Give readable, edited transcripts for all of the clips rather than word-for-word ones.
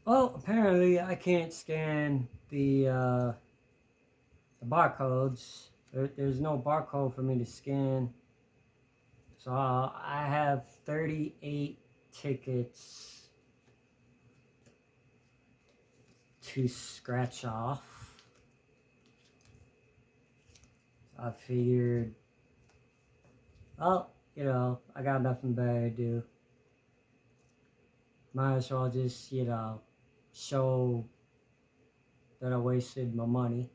Well, apparently I can't scan the barcodes. There's no barcode for me to scan. So I have 38 tickets to scratch off. I figured, well, I got nothing better to do. Might as well just, show that I wasted my money.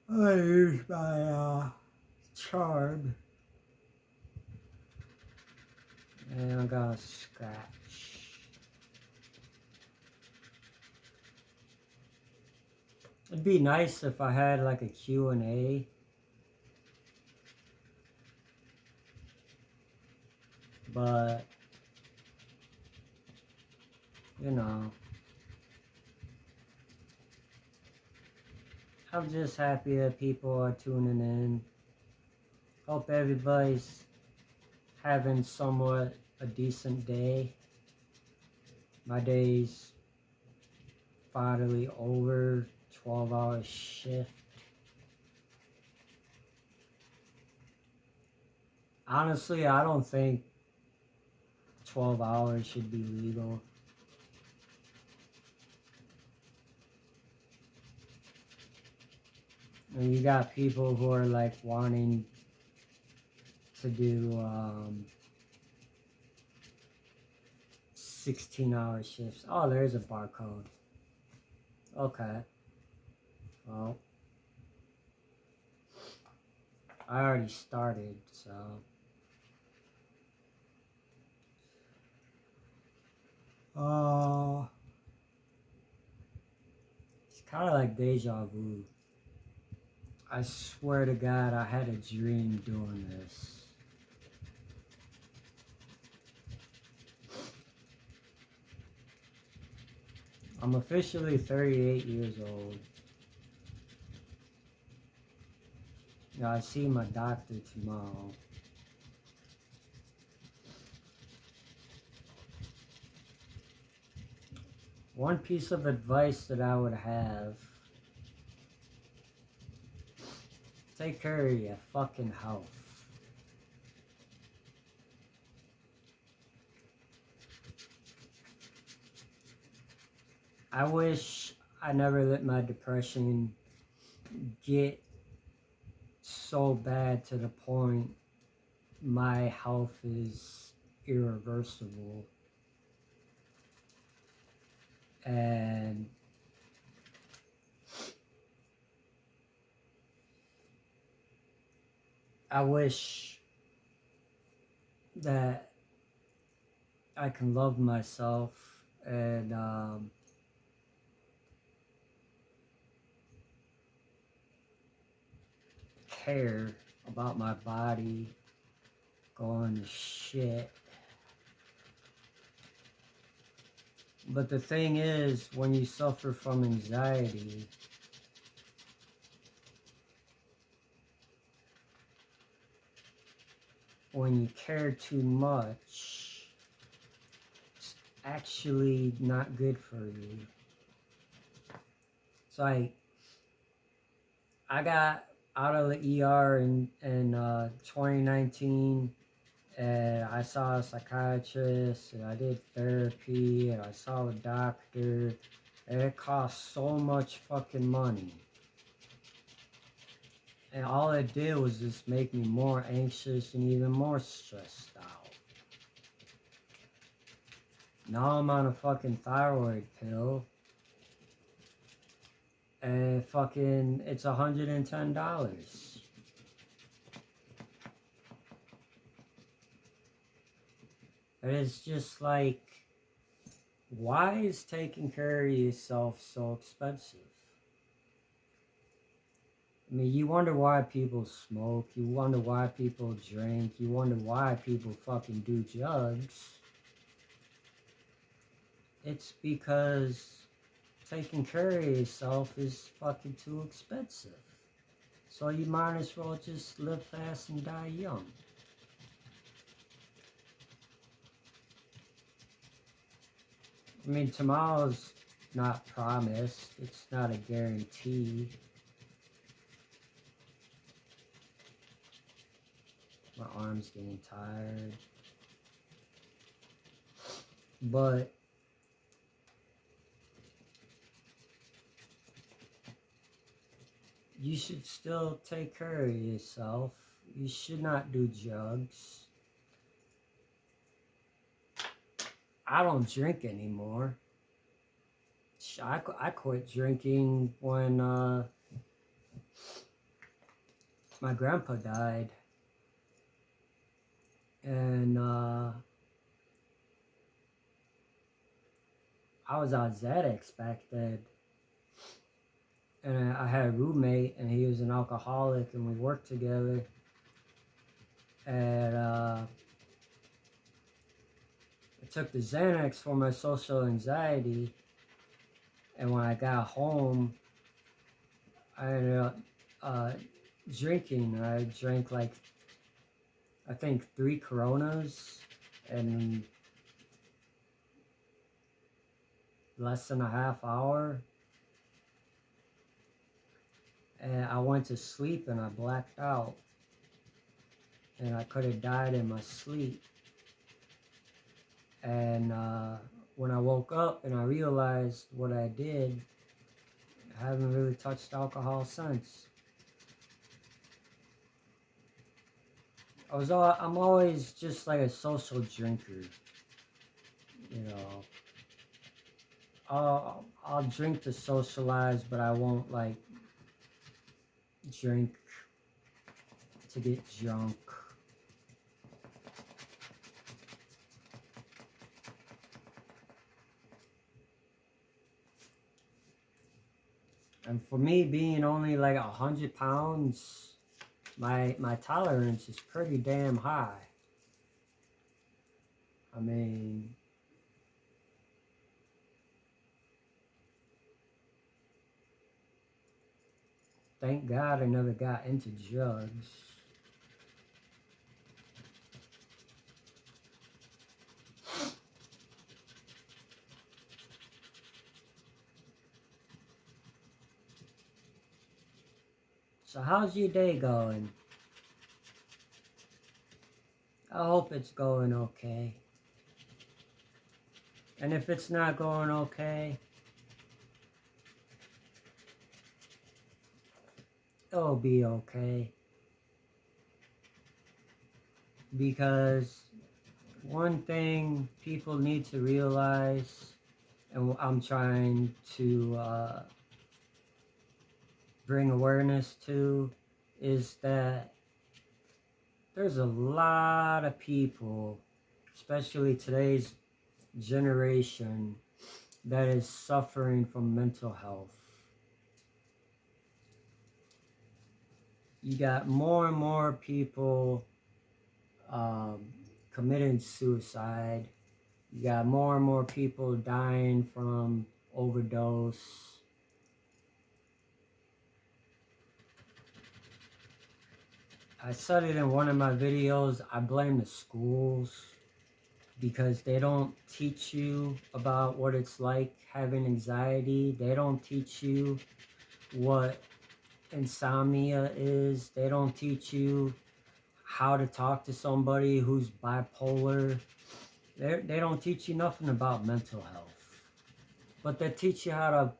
I used my charm, and I'm gonna scratch. It'd be nice if I had like a Q&A, but you know, I'm just happy that people are tuning in. Hope everybody's having somewhat a decent day. My day's finally over, 12-hour shift. Honestly, I don't think 12 hours should be legal. And you got people who are like wanting to do 16-hour shifts. Oh, there's a barcode. Okay. Well, I already started, so. It's kind of like deja vu. I swear to God, I had a dream doing this. I'm officially 38 years old. Yeah, I see my doctor tomorrow. One piece of advice that I would have: take care of your fucking health. I wish I never let my depression get so bad to the point my health is irreversible. And I wish that I can love myself and care about my body going to shit. But the thing is, when you suffer from anxiety, when you care too much, it's actually not good for you. So I got out of the ER in 2019, and I saw a psychiatrist, and I did therapy, and I saw a doctor, and it cost so much fucking money. And all it did was just make me more anxious and even more stressed out. Now I'm on a fucking thyroid pill, and fucking it's $110. And it's just like, why is taking care of yourself so expensive? I mean, you wonder why people smoke, you wonder why people drink, you wonder why people fucking do drugs. It's because taking care of yourself is fucking too expensive. So you might as well just live fast and die young. I mean, tomorrow's not promised. It's not a guarantee. My arm's getting tired. But you should still take care of yourself. You should not do drugs. I don't drink anymore. I quit drinking when my grandpa died. And I was on Xanax back then. And I had a roommate, and he was an alcoholic, and we worked together. And I took the Xanax for my social anxiety. And when I got home, I ended up drinking. I drank like, I think 3 Coronas in less than a half hour. And I went to sleep and I blacked out. And I could have died in my sleep. And when I woke up and I realized what I did, I haven't really touched alcohol since. I'm always just like a social drinker, you know. I'll drink to socialize, but I won't like drink to get drunk. And for me, being only like 100 pounds, my tolerance is pretty damn high. I mean, thank God I never got into drugs. So how's your day going? I hope it's going okay. And if it's not going okay, it'll be okay. Because one thing people need to realize, and I'm trying to bring awareness to, is that there's a lot of people, especially today's generation, that is suffering from mental health. You got more and more people committing suicide. You got more and more people dying from overdose. I said it in one of my videos, I blame the schools because they don't teach you about what it's like having anxiety. They don't teach you what insomnia is. They don't teach you how to talk to somebody who's bipolar. They don't teach you nothing about mental health. But they teach you how to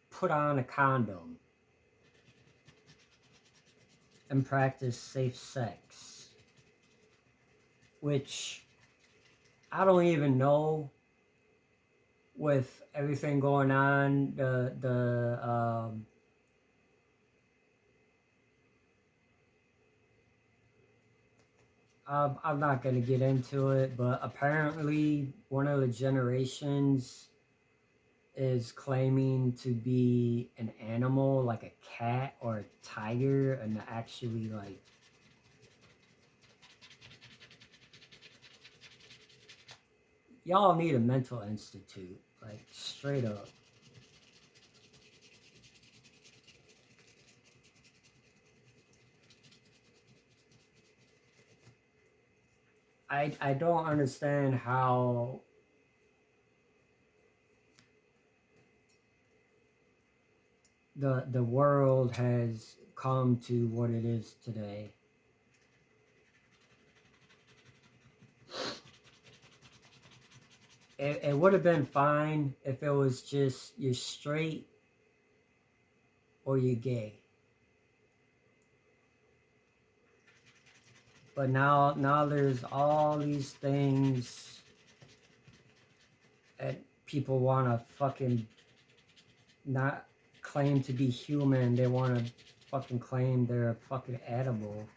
put on a condom and practice safe sex, which I don't even know, with everything going on, I'm not going to get into it, but apparently one of the generations is claiming to be an animal, like a cat or a tiger, and actually like y'all need a mental institute, like straight up. I don't understand how the world has come to what it is today. It would have been fine if it was just you're straight or you're gay. But now there's all these things that people want to fucking not claim to be human. They want to fucking claim they're fucking edible.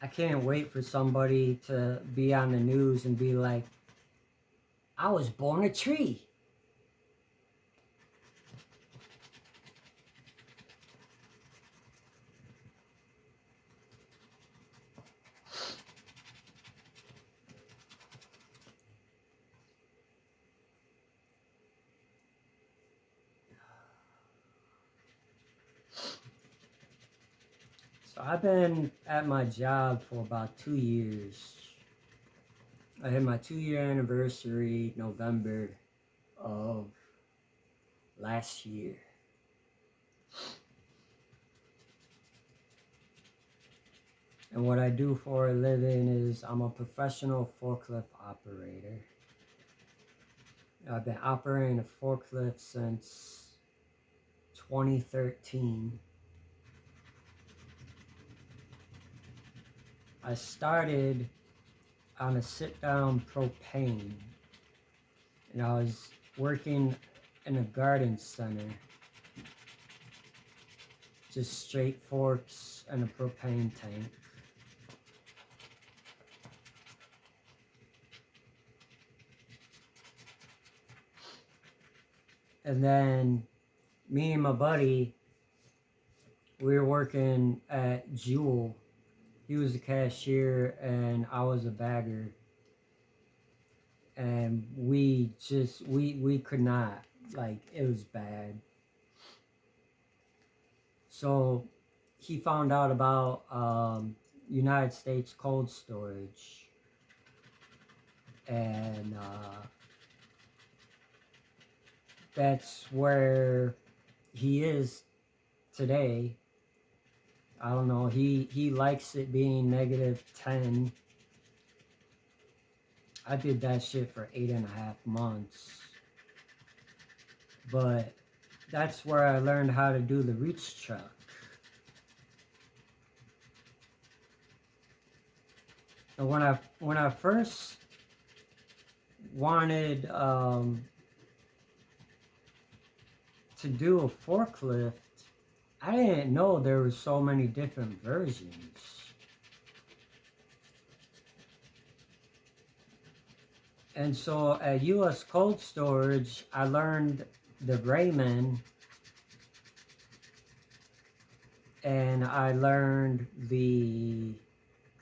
I can't wait for somebody to be on the news and be like, I was born a tree. So I've been at my job for about 2 years. I had my 2 year anniversary November of last year. And what I do for a living is I'm a professional forklift operator. I've been operating a forklift since 2013. I started on a sit-down propane, and I was working in a garden center, just straight forks and a propane tank. And then me and my buddy, we were working at Jewel. He was a cashier and I was a bagger. And we could not, like, it was bad. So he found out about United States Cold Storage. And that's where he is today. I don't know. He likes it being -10. I did that shit for 8.5 months. But that's where I learned how to do the reach truck. And when I first wanted to do a forklift, I didn't know there were so many different versions. And so at US Cold Storage, I learned the Raymond, and I learned the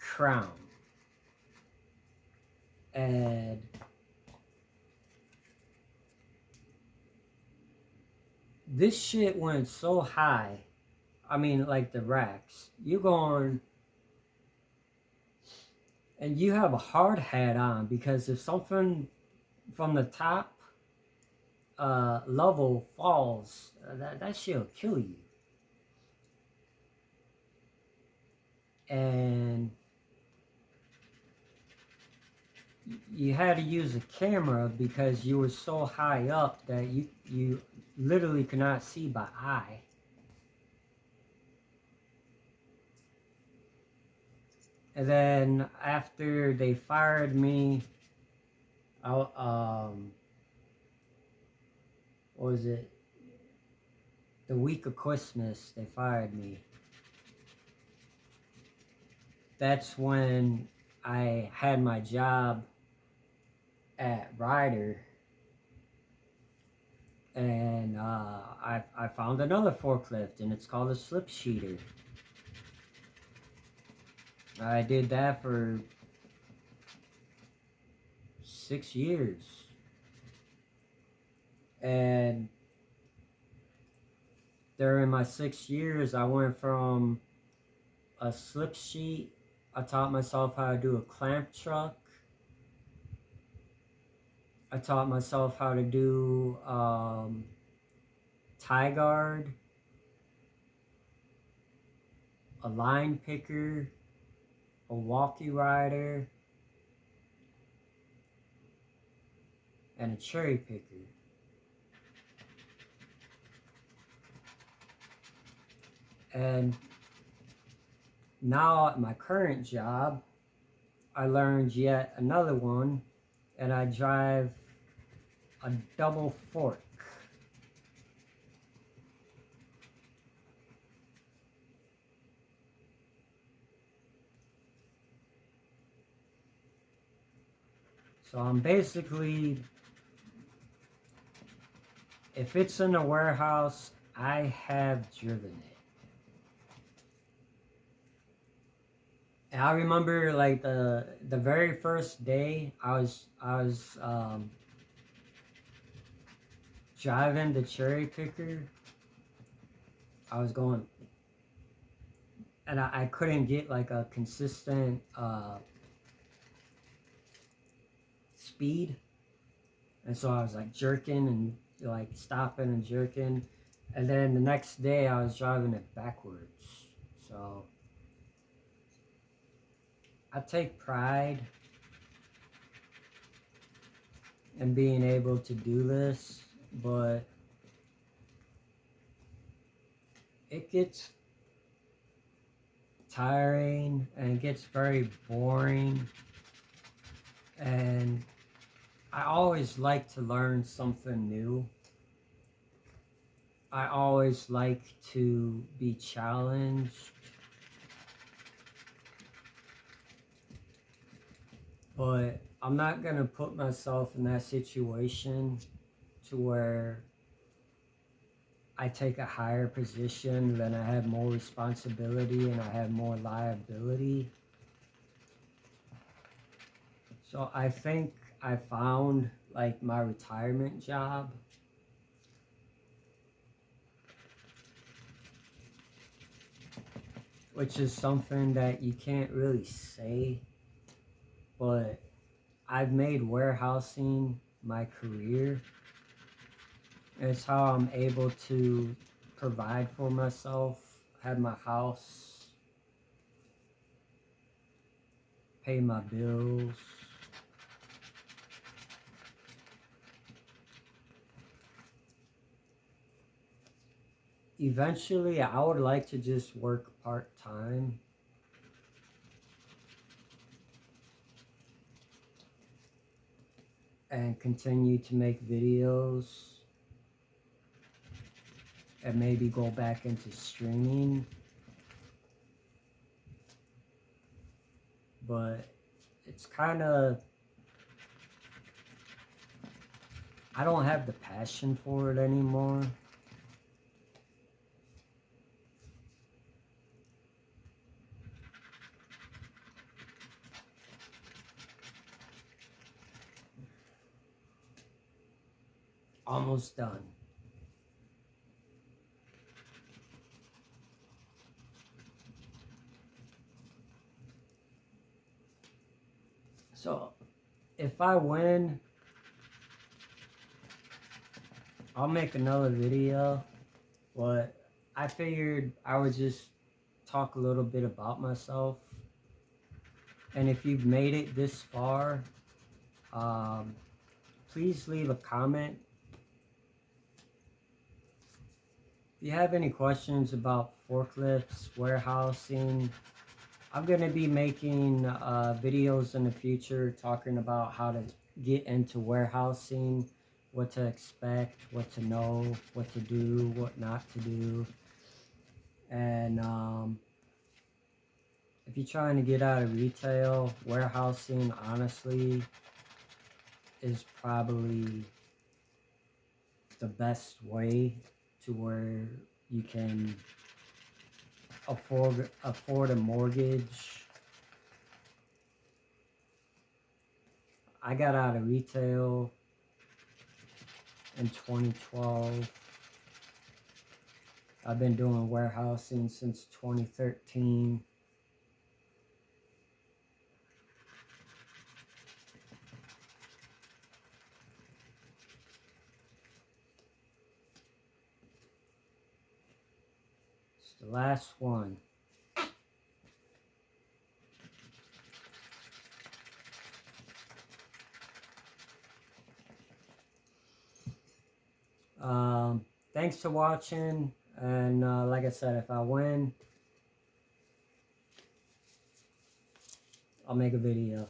Crown. And this shit went so high. I mean, like the racks. You going and you have a hard hat on, because if something from the top level falls, that shit will kill you. And you had to use a camera because you were so high up that you literally could not see by eye. And then after they fired me, what was it? The week of Christmas, they fired me. That's when I had my job at Ryder, and I found another forklift, and it's called a slip sheeter. I did that for 6 years, and during my 6 years, I went from a slip sheet. I taught myself how to do a clamp truck. I taught myself how to do tie guard, a line picker, a walkie rider, and a cherry picker. And now at my current job, I learned yet another one, and I drive a double fork. So I'm basically, if it's in a warehouse, I have driven it. And I remember like the very first day I was driving the cherry picker. I was going, and I couldn't get like a consistent speed, and so I was like jerking and like stopping and jerking, and then the next day I was driving it backwards. So I take pride in being able to do this, but it gets tiring and it gets very boring, and I always like to learn something new. I always like to be challenged, but I'm not gonna put myself in that situation to where I take a higher position, then I have more responsibility and I have more liability. So I think I found like my retirement job, which is something that you can't really say, but I've made warehousing my career. It's how I'm able to provide for myself, have my house, pay my bills. Eventually, I would like to just work part-time and continue to make videos and maybe go back into streaming. But it's kind of, I don't have the passion for it anymore. Almost done. So if I win, I'll make another video, but I figured I would just talk a little bit about myself. And if you've made it this far, um, please leave a comment. If you have any questions about forklifts, warehousing, I'm going to be making videos in the future talking about how to get into warehousing, what to expect, what to know, what to do, what not to do. And if you're trying to get out of retail, warehousing, honestly, is probably the best way to where you can afford a mortgage. I got out of retail in 2012. I've been doing warehousing since 2013. It's the last one. Thanks for watching, and like I said, if I win, I'll make a video.